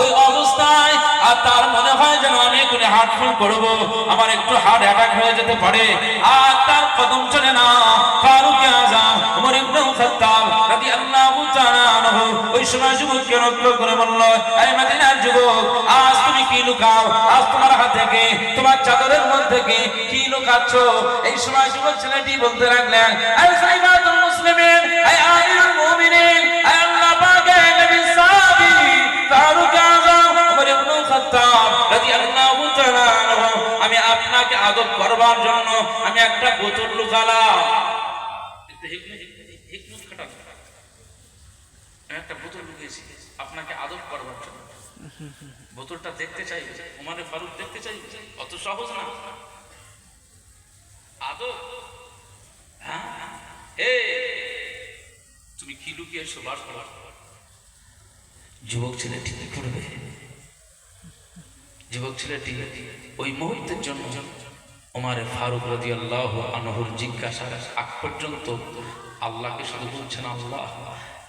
ওই অবস্থায় আর তার মনে হয় যেন আমি এখানে হার্ট ফেল করবো, আমার একটু হার্ট অ্যাটাক হয়ে যেতে পারে, আর তার কদম চলে না। ফারুক আযম ওমর ইবনে খাত্তাব রাদিয়াল্লাহু তাআলা আনহু ওই সময় যুবককে লক্ষ্য করে বলল, এই মদিনার যুবক, আজ তুমি কি লুকাও? আজ তোমার হাত থেকে, তোমার চাদরের মধ্যে থেকে কি লুকাচ্ছ? এই সময় যুবক ছেলেটি বলতে লাগলেন, এই সাইবাতুল মুসলিমিন, এই আমিরুল মুমিনিন, এই আল্লাহ পাকের নবী সাহাবী ফারুক আযম ওমর ইবনে খাত্তাব রাদিয়াল্লাহু তাআলা আনহু, আমি আপনাকে আদব করবার জন্য আমি একটা বোতল লুকালাম। হিকমত খাটালাম, একটা বোতল লুকিয়েছি আপনাকে আদব করবার জন্য। বোতলটা দেখতে চাই, ওমরে ফারুক দেখতে চাই, অত সহজ না আদব। হ্যাঁ, তুমি কি লুকিয়েছো বার করো। যুবক ছেলেটি কি করবে? যুবক ছেলেটি ওই মুহূর্তের জন্য ওমরে ফারুক রাদিয়াল্লাহু আনহুর জিজ্ঞাসার আগ পর্যন্ত আল্লাহকে শুধু বলছেন, আল্লাহ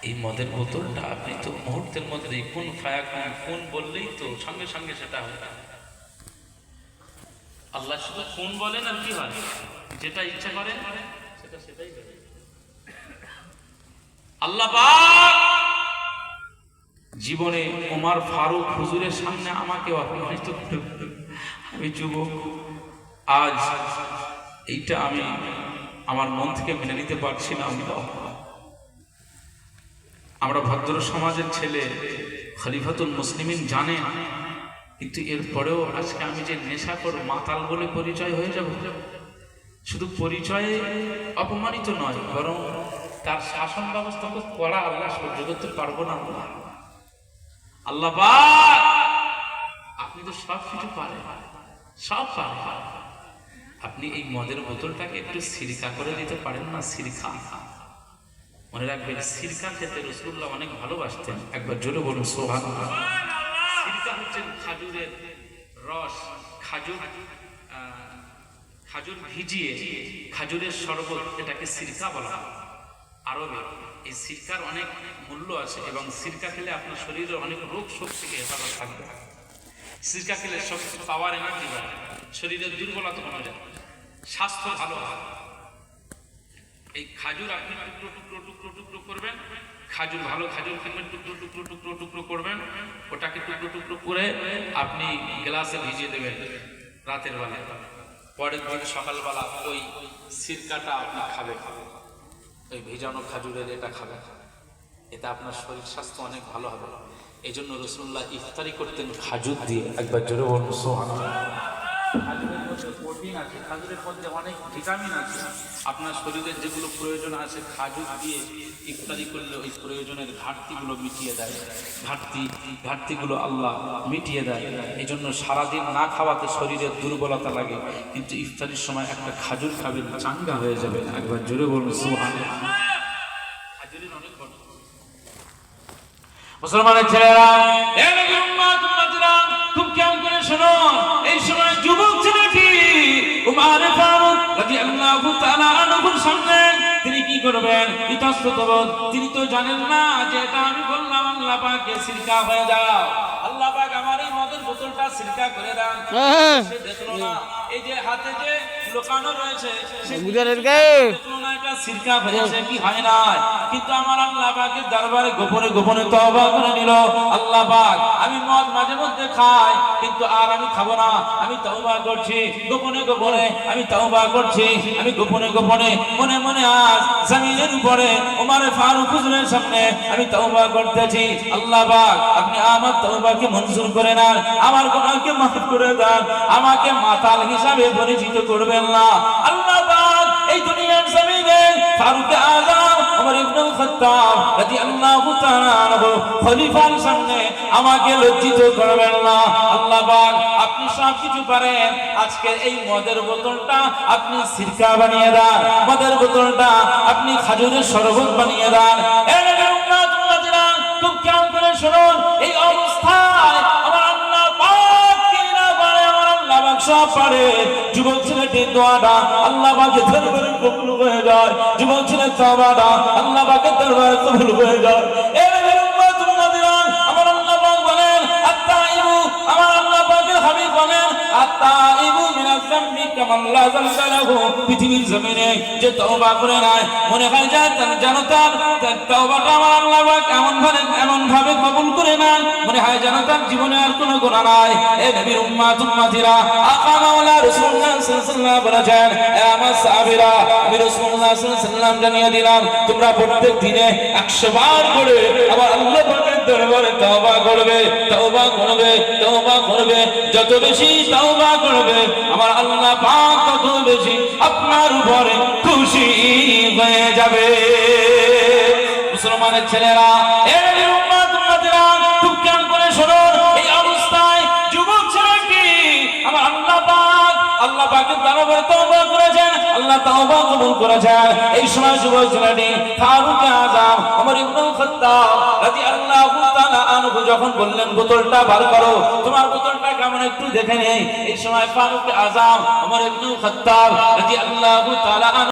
এই মদের বোতলটা আপনি তো মুহূর্তের মধ্যে কোন ফায়াকুন কোন বললেই তো সঙ্গে সঙ্গে সেটা হয়। আল্লাহ শুধু কোন বলেন আর কি হয়, যেটা ইচ্ছা করেন সেটা সেটাই করে। আল্লাহ পাক জীবনে ওমর ফারুক হুজুরের সামনে আমাকে অপমানিত করে, আমি যুবক, আজ এইটা আমি আমার মন থেকে মেনে নিতে পারছি না। আমরা ভদ্র সমাজের ছেলে, খলিফাতুল মুসলিমিন জানেন, কিন্তু এরপরেও আজকে আমি যে নেশাখোর মাতাল বলে পরিচয় হয়ে যাব, শুধু পরিচয়ে অপমানিত নয়, বরং তার শাসন ব্যবস্থা খুব কড়া, আল্লাহ সহ্য করতে পারবো না। আল্লাহ পাক আপনি তো সব কিছু পারেন, সব পারেন, আপনি এই মদের বোতলটাকে একটু সিরকা করে দিতে পারেন না? সিরকা, মনে রাখবেন, সিরকা খেতে রাসূলুল্লাহ অনেক ভালোবাসতেন। একবার জোরে বলুন সুবহানাল্লাহ। সিরকা হচ্ছে খাজুরের রস, খাজুর ভিজিয়ে খাজুরের শরবত, এটাকে সিরকা বলা হয় আরবে। এই সিরকার অনেক মূল্য আছে এবং সিরকা খেলে আপনার শরীরে অনেক রোগ শোক থেকে হেফাজত থাকবে। সিরকা খেলে শক্তি, পাওয়ার, এনার্জি বাড়ে, শরীরের দুর্বলতা কমে যায়, স্বাস্থ্য ভালো হয়। এই খাজুর আপনি টুকরো টুকরো টুকরো টুকরো করবেন, খাজুর ভালো খাজুর কিনবেন, টুকরো টুকরো টুকরো টুকরো করবেন, ওটাকে টুকরো টুকরো করে আপনি গ্লাসে ভিজিয়ে দেবেন রাতের বেলা, পরের দিন সকালবেলা ওই সিরকাটা আপনি খাবেন, ওই ভেজানো খাজুরের এটা খাবেন, এতে আপনার শরীর স্বাস্থ্য অনেক ভালো হবে। এই জন্য রাসূলুল্লাহ ইফতারি করতেন খাজুর দিয়ে। একবার জোরে বলুন সুবহানাল্লাহ। খাজুরের মধ্যে প্রোটিন আছে, খাজুরের মধ্যে অনেক ভিটামিন আছে, আপনার শরীরের যেগুলো প্রয়োজন আছে খাজুর দিয়ে ইফতারি করলে ওই প্রয়োজনের ঘাটতিগুলো মিটিয়ে দেয়, ঘাটতিগুলো আল্লাহ মিটিয়ে দেয়। এই জন্য সারাদিন না খাওয়াতে শরীরের দুর্বলতা লাগে, কিন্তু ইফতারির সময় একটা খাজুর খাবেন, চাঙ্গা হয়ে যাবে। একবার জোরে বলুন সুবহানাল্লাহ। খাজুরের অনেক বড় মুসলমানের ছেলেরা, খুব কেমন করে শোনো, এই সময় যুবক ছেলেটি ওমর ফারুক রাদিয়াল্লাহু তাআলা আনহুর সামনে তিনি কি করবেন? ইতস্তত, তিনি তো জানেন না যে এটা আমি বললাম আল্লাহ পাকে সিরকা হয়ে যাও, আল্লাহ পাক আমার এই মদের বোতলটা সিরকা করে দেন। সে দেখলো না, এই যে হাতে যে লুকানো রয়েছে দেখলো না এটা সিরকা হয়েছে কি হয় না, কিন্তু আমার আল্লাহ পাকের দরবারে গোপনে গোপনে তওবা করে নিল, আল্লাহ পাক আমি মদ মাঝে মধ্যে খাই, কিন্তু আর আমি খাবো না, আমি তওবা করছি গোপনে গোপনে, আমি তওবা করছি, আমি গোপনে গোপনে মনে মনে আজ জমিনের উপরে ওমর ফারুক হুজুরের সামনে আমি তওবা করতেছি। আল্লাহ পাক আপনি আমার তওবাকে মঞ্জুর করে নেন, আমার গুনাহকে মাফ করে দেন, আমাকে মাতাল হিসাবে পরিচিত করবেন না। আল্লাহ পাক এই দুনিয়ার জমিনে ফারুক আযম ওমর ইবনে খাত্তাব রাদিয়াল্লাহু তাআলা আনহু খলিফার সামনে আমাকে লজ্জিত করবেন না। আল্লাহ পাক আপনি সব কিছু পারেন, আজকে এই মদের বোতলটা আপনি সিরকা বানিয়ে দেন, মদের বোতলটা আপনি খাজুরের শরবত বানিয়ে দেন। খুব খেয়াল করে শুনুন, এই অবস্থায় আমার আল্লাহ পাক কি না পারে, আমার আল্লাহ পাক সব পারে। যুবক ছেলেটির দোয়াটা আল্লাহ পাকের দরবারে কবুল হয়ে যায়, যুবক ছেলের তওবাটা আল্লাহ পাকের দরবারে কবুল হয়ে যায়। আমার আল্লাহ পাক বলেন আল্লাহ জাল্লাহু পৃথিবীর জমিনে যে তওবা করে নাই মনে হয় যেন তার তওবাটা আমার আল্লাহ পাক এমন ভাবে কবুল করে নাই মনে হয় যেন তার জীবনে আর কোনো গুনাহ নাই। এ নবীর উম্মতিরা আকা মাওলা রাসূলুল্লাহ সাল্লাল্লাহু আলাইহি ওয়াসাল্লাম বলেছেন, এ আমার সাহাবীরা আমি রাসূলুল্লাহ সাল্লাল্লাহু আলাইহি ওয়াসাল্লাম জানিয়ে দিলাম তোমরা প্রত্যেক দিনে 100 বার করে আবার আল্লাহ পাকের দরবারে তওবা করবে, তওবা করবে, তওবা করবে। যত বেশি তওবা করবে আমার আল্লাহ পাক তত বেশি আপনার উপরে খুশি হয়ে যাবে। মুসলমানের ছেলেরা, এ নবীর উম্মতিরা খুব খেয়াল করে শোনো, এই অবস্থায় যুবক ছেলেটি আমার আল্লাহ পাকের দরবারে তওবা করেছেন, আল্লাহ তওবা কবুল করেছেন। এই সময় যুবক ছেলেটি ফারুক আযম ওমর ইবনে খাত্তাব রাদিয়াল্লাহু তাআলা আনহু যখন বললেন বোতলটা বার করো, তোমার বোতলটা কেমন একটু দেখে নেই। এই সময় ফারুক আযম ওমর ইবনে খাত্তাব রাদিয়াল্লাহু তাআলা